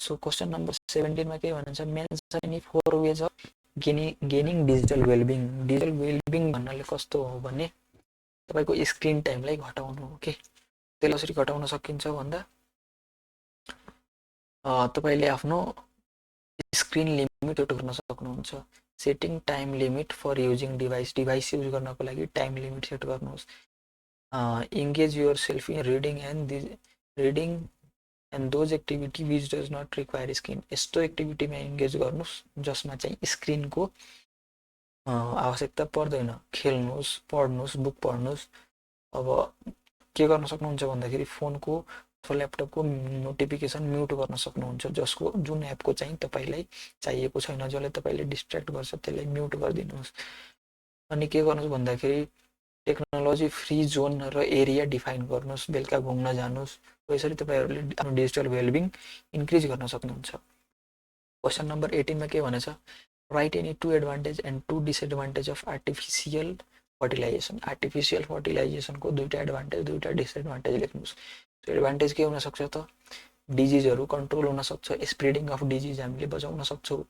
So question number 17 मा के भन्छ mention any 4 wage of gaining digital well-being. Digital well-being भन्नाले कस्तो हो भने तपाईको स्क्रिन टाइमलाई घटाउनु हो के। त्यसलाई कसरी घटाउन सकिन्छ भन्दा तपाईले आफ्नो स्क्रिन लिमिट सेट गर्न सक्नुहुन्छ। Setting time limit for using device use गर्नको लागि टाइम लिमिट सेट गर्नुहोस्। engage yourself in reading and those activity which does not require screen। यस्तो एक्टिभिटीमा इन्गेज गर्नुस् जसमा चाहिँ स्क्रिनको आवश्यकता पर्दैन। खेल्नुस्, पढ्नुस्, बुक पढ्नुस्। अब के गर्न सक्नुहुन्छ भन्दाखेरि फोनको अथवा ल्यापटपको नोटिफिकेसन म्युट गर्न सक्नुहुन्छ। जसको जुन एपको चाहिँ तपाईलाई चाहिएको छैन, जसले तपाईले डिस्ट्र्याक्ट गर्छ त्यसलाई म्युट गरिदिनुहोस्। अनि के गर्नुस् भन्दाखेरि टेक्नोलोजी फ्री जोन र एरिया डिफाइन गर्नुस्। बेलुका घुम्न जानुस्। यसरी तपाईहरुले आफ्नो डिजिटल वेलबिङ इन्क्रिज गर्न सक्नुहुन्छ। क्वेसन नम्बर 18 मा के भनेछ right any 2 advantage and 2 disadvantage of artificial fertilisation. Artificial fertilisation को दुईटा एडभान्टेज दुईटा डिसएडभान्टेज लेख्नुस्। एडभान्टेज के हुन सक्छ त डिजिजहरु कन्ट्रोल हुन सक्छ। स्प्रेडिङ अफ डिजिज हामीले बचाउन सक्छौं।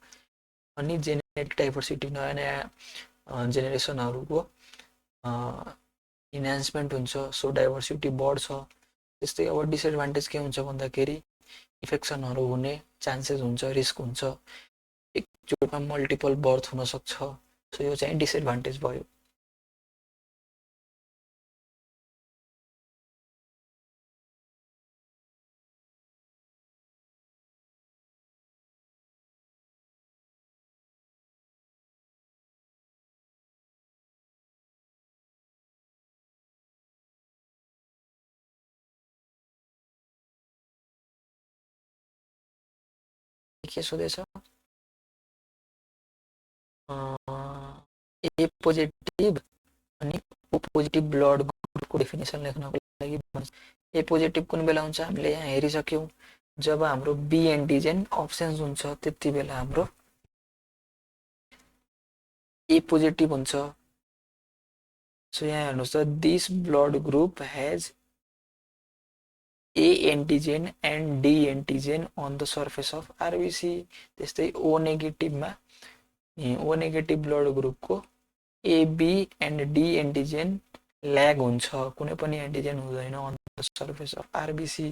अनि जेनेटिक डाइभर्सिटी नयाँ नयाँ जेनेरेसनहरुको इन्हान्समेन्ट हुन्छ। सो डाइभर्सिटी बढ्छ। त्यस्तै अब डिसएडभान्टेज के हुन्छ भन्दाखेरि इन्फेक्सनहरु हुने चान्सेस हुन्छ, रिस्क हुन्छ। एकचोटमा मल्टिपल बर्थ हुन सक्छ। सो यो चाहिँ डिसएडभान्टेज भयो। के सोधेछ ए पोजिटिभ अनि ओ पोजिटिभ ब्लड ग्रुपको डेफिनेसन लेख्नको लागि ए पोजिटिभ कुन बेला हुन्छ हामीले यहाँ हेरिसक्यौं। जब हाम्रो बी एन्टिजेन अब्सेन्स हुन्छ त्यति बेला हाम्रो ए पोजिटिभ हुन्छ। सो यहाँ हेर्नुस् त this blood group has A antigen and D antigen on the surface of RBC। त्यस्तै O नेगेटिभ मा O नेगेटिभ ब्लड ग्रुपको AB and D antigen lag हुन्छ। कुनै पनि एन्टिजेन हुँदैन on the surface of RBC।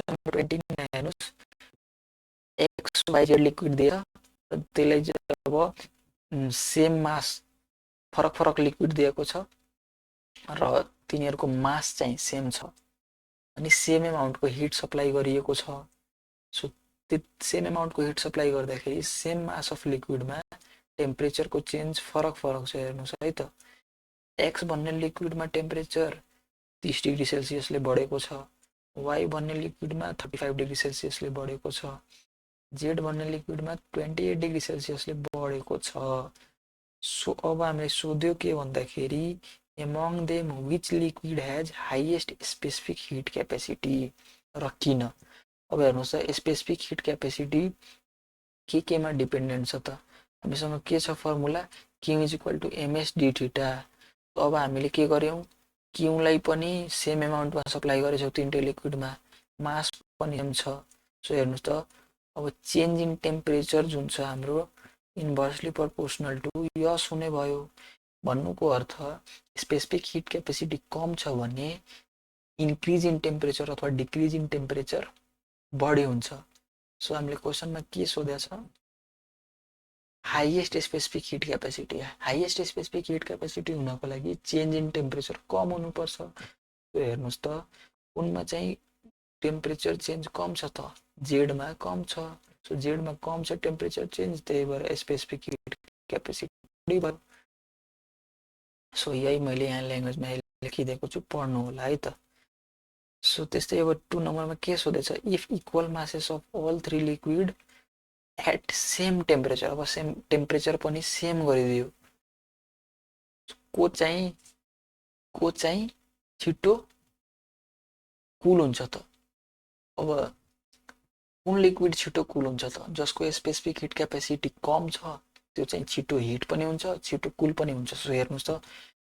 Number 20 मा हेर्नुस् XYZ liquid दिएर त्यसलाई जब सेम मास फरक फरक लिक्विड दिएको छ र तिनीहरुको मास चाहिँ सेम छ अनि सेम अमाउन्टको हिट सप्लाई गरिएको छ। सो त्यो सेम अमाउन्टको हिट सप्लाई गर्दाखेरि सेम मास अफ लिक्विडमा टेम्परेचरको चेन्ज फरक फरक छ। हेर्नुस् है त x भन्ने लिक्विडमा टेम्परेचर 30 डिग्री सेल्सियसले बढेको छ। y भन्ने लिक्विडमा 35 डिग्री सेल्सियसले बढेको छ। z भन्ने लिक्विडमा 28 डिग्री सेल्सियसले बढेको छ। सो अब हामीले सोध्यो के भन्दाखेरि among them which liquid has highest specific heat capacity र किन। अब हेर्नुस् त स्पेसिफिक हिट क्यापेसिटी केमा डिपेन्डेन्ट छ त हामीसँग के छ formula Q = ms d theta. अब हामीले के गर्यौं Q लाई पनि सेम अमाउन्टमा सप्लाई गरेछौं तीनटै लिक्विडमा मास पनि सेम छ। सो हेर्नुस् त अब चेन्ज इन टेम्परेचर जुन छ हाम्रो इन्भर्सली प्रोपोर्शनल टु यस हुने भयो। भन्नुको अर्थ स्पेसिफिक हिट क्यापेसिटी कम छ भने इन्क्रिज इन टेम्परेचर अथवा डिक्रिज इन टेम्परेचर बढी हुन्छ। सो हामीले क्वेशनमा के सोधेछ highest specific heat capacity. Highest specific heat capacity हुनको लागि चेन्ज इन टेम्परेचर कम हुनुपर्छ। त्यो हेर्नुस् त उनमा चाहिँ टेम्परेचर चेन्ज कम छ त जेड मा कम छ। सो जेड मा कम छ टेम्परेचर चेन्ज त्यही भएर स्पेसिफिक हिट क्यापेसिटी भयो। सो यही मैले यहाँ ल्याङ्ग्वेजमा लेखिदिएको छु पढ्नु होला है त। सो त्यस्तै अब 2 नम्बरमा के सोधेछ if equal masses of all 3 liquid at same temperature. अब सेम टेम्परेचर पनि सेम गरिदियो को चाहिँ छिटो कुल हुन्छ त। अब कुन लिक्विड छिटो कुल हुन्छ त जसको स्पेसिफिक हिट क्यापेसिटी कम छ त्यो चाहिँ छिटो हिट पनि हुन्छ छिटो कुल पनि हुन्छ। सो हेर्नुस् त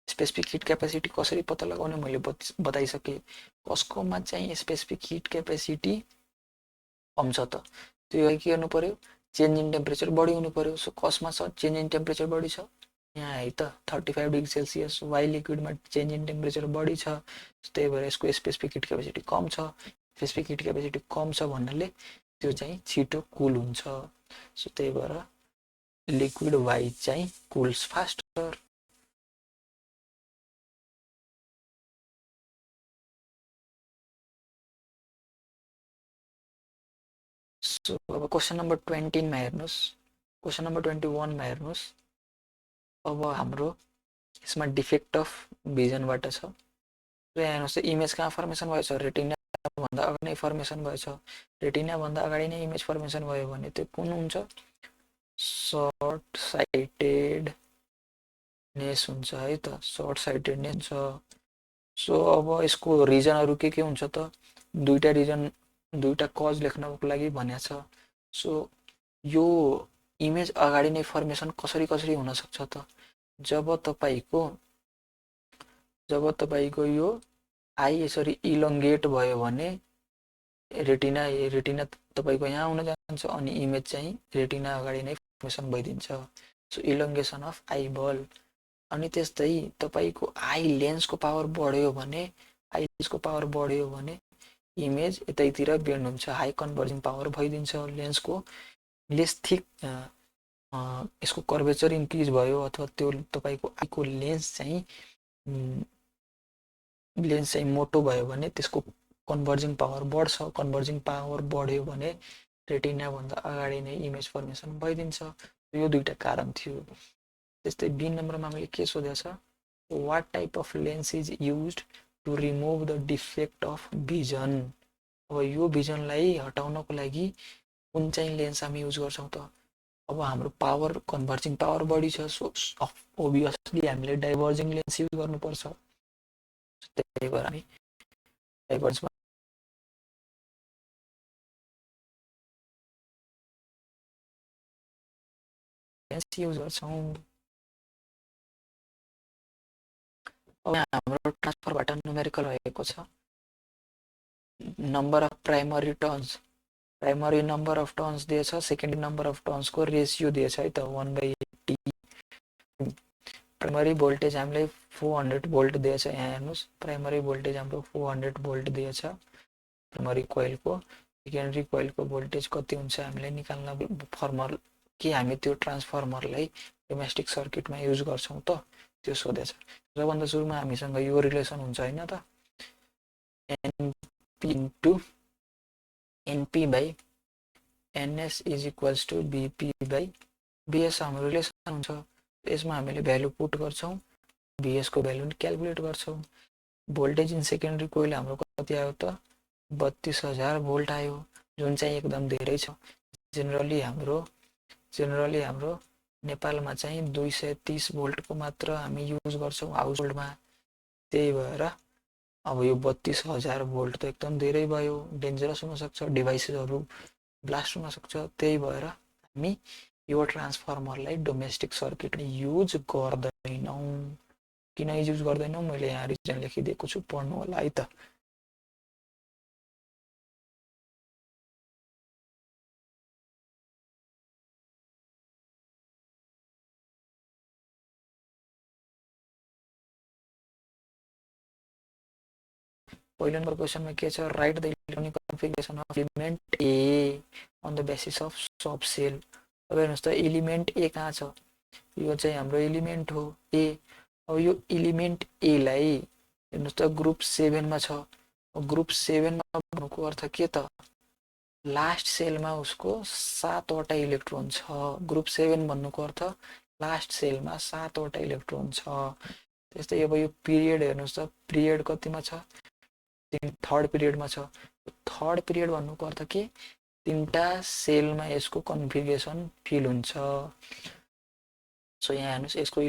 स्पेसिफिक हिट क्यापेसिटी कसरी पत्ता लगाउने मैले बताइसकेँ। कसकोमा चाहिँ स्पेसिफिक हिट क्यापेसिटी कम छ त त्यो के गर्नु पर्यो, चेन्ज इन टेम्परेचर बढी हुनु पर्यो। सो कसमा छ चेन्ज इन टेम्परेचर बढी छ, यहाँ है त 35 डिग्री सेल्सियस। वाइ लिक्विडमा चेन्ज इन टेम्परेचर बढी छ, त्यही भएर यसको स्पेसिफिक हिट क्यापेसिटी कम छ। स्पेसिफिक हिट क्यापेसिटी कम छ भन्नाले त्यो चाहिँ छिटो कुल हुन्छ। सो त्यही भएर लिक्विड वाइ चाहिँ कुल्स फास्टर। सो अब क्वेसन नम्बर 20 मा हेर्नुहोस्, क्वेसन नम्बर 21 मा हेर्नुहोस्। अब हाम्रो यसमा डिफेक्ट अफ भिजनबाट छ। यहाँ हेर्नुहोस् इमेज कहाँ फर्मेसन भएछ, रेटिना भन्दा अगाडि नै फर्मेसन भएछ। रेटिना भन्दा अगाडि नै इमेज फर्मेसन भयो भने त्यो कुन हुन्छ, सर्ट साइटेडनेस हुन्छ है त, सर्ट साइटेडनेस छ। सो अब यसको रिजनहरू के हुन्छ त, दुईटा रिजन, दुईटा कज लेख्नको लागि भनेको छ। सो यो इमेज अगाडि नै फर्मेसन कसरी कसरी हुन सक्छ त, जब तपाईको यो आई यसरी इलोङ्गेट भयो भने रेटिना रेटिना तपाईको यहाँ आउन जान्छ अनि इमेज चाहिँ रेटिना अगाडि नै फर्मेसन भइदिन्छ। सो इलोङ्गेसन अफ आई बल। अनि त्यस्तै तपाईको आई लेन्सको पावर बढ्यो भने, आई लेन्सको पावर बढ्यो भने इमेज यतैतिर बेन्ड हुन्छ, हाई कन्भर्जिङ पावर भइदिन्छ लेन्सको। लेस थिक यसको कर्वेचर इन्क्रिज भयो अथवा त्यो तपाईको आईको लेन्स चाहिँ मोटो भयो भने त्यसको कन्भर्जिङ पावर बढ्छ। कन्भर्जिङ पावर बढ्यो भने रेटिना भन्दा अगाडि नै इमेज फर्मेसन भइदिन्छ। यो दुईटा कारण थियो। त्यस्तै बी नम्बरमा मैले के सोधेको छ, what type of lens is used to remove the defect of vision. अब यो भिजनलाई हटाउनको लागि कुन चाहिँ लेन्स हामी युज गर्छौँ त, अब हाम्रो पावर कन्भर्जिङ पावर बढी छ। सो ओभियसली हामीले डाइभर्जिङ लेन्स युज गर्नुपर्छ। त्यही भएर हामी डाइभर्जमा लेन्स युज गर्छौँ। अब हाम्रो ट्रान्सफरबाट न्युमेरिकल भएको छ, number of primary turns, primary number of turns दिएछ, सेकेन्डरी नम्बर अफ टर्न्सको रेसियो दिएछ है त 1/80। प्राइमरी भोल्टेज हामीलाई 400 भोल्ट दिएछ। यहाँ हेर्नुहोस् प्राइमरी भोल्टेज हाम्रो 400 भोल्ट दिएछ प्राइमरी कोइलको। सेकेन्डरी कोइलको भोल्टेज कति हुन्छ हामीलाई निकाल्न फर्मर के हामी त्यो ट्रान्सफर्मरलाई डोमेस्टिक सर्किटमा युज गर्छौँ त, त्यो सोधेछ। सबभन्दा सुरुमा हामीसँग यो रिलेसन हुन्छ हैन त, NP into NP by NS is equals to BP by BS हाम्रो रिलेसन हुन्छ। यसमा हामीले भ्यालु पुट गर्छौँ, बिएस को भ्यालु क्यालकुलेट गर्छौँ। भोल्टेज इन सेकेन्डरी कोइल हाम्रो कति आयो त 32,000 भोल्ट आयो, जुन चाहिँ एकदम धेरै छ। जेनरली हाम्रो नेपालमा चाहिँ 230 भोल्टको मात्र हामी युज गर्छौँ हाउस होल्डमा। त्यही भएर अब यो 32,000 भोल्ट त एकदम धेरै भयो, डेन्जरस हुनसक्छ, डिभाइसेसहरू ब्लास्ट हुनसक्छ। त्यही भएर हामी यो ट्रान्सफर्मरलाई डोमेस्टिक सर्किटमा युज गर्दैनौँ। किन युज गर्दैनौँ मैले यहाँ रिजन लेखिदिएको छु, पढ्नु होला है त। पहिलो नम्बर क्वेसनमा के छ, write the electronic configuration of element A on the basis of subshell. अब हेर्नुहोस् त एलिमेन्ट ए कहाँ छ, यो चाहिँ हाम्रो एलिमेन्ट हो ए। अब यो एलिमेन्ट एलाई हेर्नुहोस् त ग्रुप 7 मा छ। ग्रुप 7 मा भन्नुको अर्थ के त, लास्ट सेलमा उसको 7 वटा इलेक्ट्रोन छ। ग्रुप 7 भन्नुको अर्थ लास्ट सेलमा 7 वटा इलेक्ट्रोन छ। त्यस्तै अब यो पिरियड हेर्नुहोस् त, पिरियड कतिमा छ, थर्ड पिरियडमा छ। थर्ड पिरियड भन्नुको अर्थ के, 3टा सेलमा यसको कन्फिगरेसन फिल हुन्छ। सो यहाँ हेर्नुहोस् यसको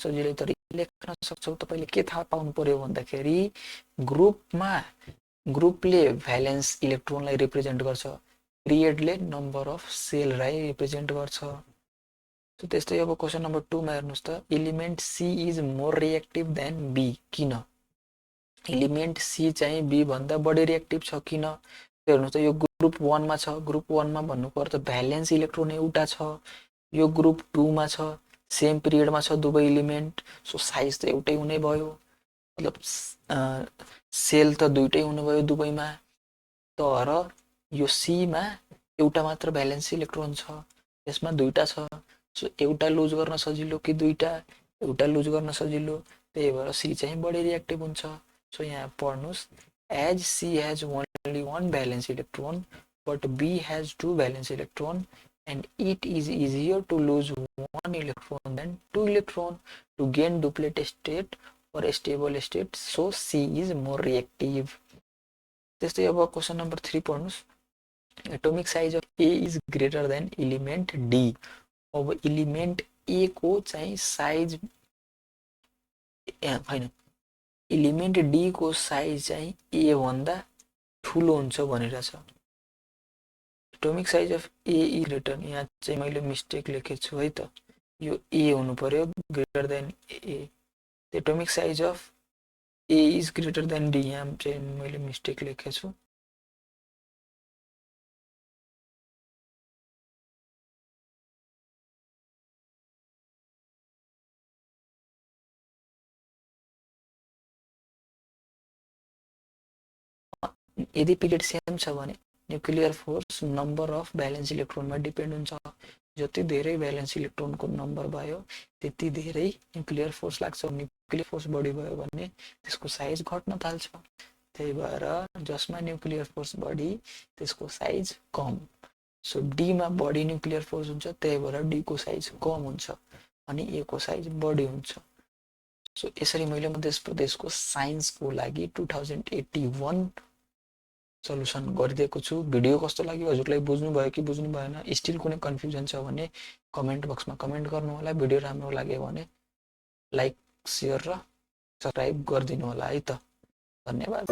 सजिलै तरिकाले लेख्न सक्छौ। तपाईले के थाहा पाउनु पर्यो भन्दाखेरि ग्रुपमा ग्रुपले भ्यालेन्स इलेक्ट्रोनलाई रिप्रेजेन्ट गर्छ, पिरियडले नम्बर अफ सेललाई रिप्रेजेन्ट गर्छ। सो त्यस्तै अब क्वेशन नम्बर 2 मा हेर्नुस् त element C is more reactive than B. किन एलिमेन्ट सी चाहिँ बी भन्दा बढी रिएक्टिभ छ? किन हेर्नुस् त यो ग्रुप 1 मा छ, ग्रुप 1 मा भन्नुको अर्थ भ्यालेन्स इलेक्ट्रोन एउटा छ, यो ग्रुप 2 मा छ, सेम पिरियडमा छ दुवै एलिमेन्ट, सो साइज त एउटै हुने भयो, मतलब सेल त दुईटै हुने भयो दुवैमा। तर यो सी मा एउटा मात्र भ्यालेन्स इलेक्ट्रोन छ, यसमा दुईटा छ, सो एउटा लुज गर्न सजिलो कि दुईटा? एउटा लुज गर्न सजिलो, त्यही भएर सी चाहिँ बढी रिएक्टिभ हुन्छ। सो यहाँ पढ्नुस् as C has only one valence electron but B has two valence electron and it is easier to lose one electron than two electron to gain duplet state or a stable state, so C is more reactive. त्यस्तै अब question number 3 पढ्नुस् atomic size of A is greater than element D। अब element A को चाहिँ size हैन, element D को size चाहिँ A भन्दा ठुलो हुन्छ भनेर छ। Atomic size of A is greater, यहाँ चाहिँ मैले मिस्टेक लेखेछु है त, यो A हुनु पर्यो greater than A। Atomic size of A is greater than D, यहाँ चाहिँ मैले मिस्टेक लेखेछु। यदि पिरियड सेम छ भने nuclear force number of valence इलेक्ट्रोनमा डिपेन्ड हुन्छ। जति धेरै भ्यालेन्स इलेक्ट्रोनको नम्बर भयो त्यति धेरै न्युक्लियर फोर्स लाग्छ। न्युक्लियर फोर्स बढी भयो भने त्यसको साइज घट्न थाल्छ। त्यही भएर जसमा न्युक्लियर फोर्स बढी त्यसको साइज कम। सो डी मा बढी न्युक्लियर फोर्स हुन्छ, त्यही भएर डी को साइज कम हुन्छ अनि ए को साइज बढी हुन्छ। सो यसरी मैले मध्य प्रदेशको साइन्सको लागि 2081 सल्युसन गरिदिएको छु। भिडियो कस्तो लाग्यो, हजुरलाई बुझ्नु भयो कि बुझ्नु भएन, स्टिल कुनै कन्फ्युजन छ भने कमेन्ट बक्समा कमेन्ट गर्नु होला। भिडियो राम्रो लाग्यो भने लाइक शेयर र सब्स्क्राइब गरिदिनु होला है त। धन्यवाद।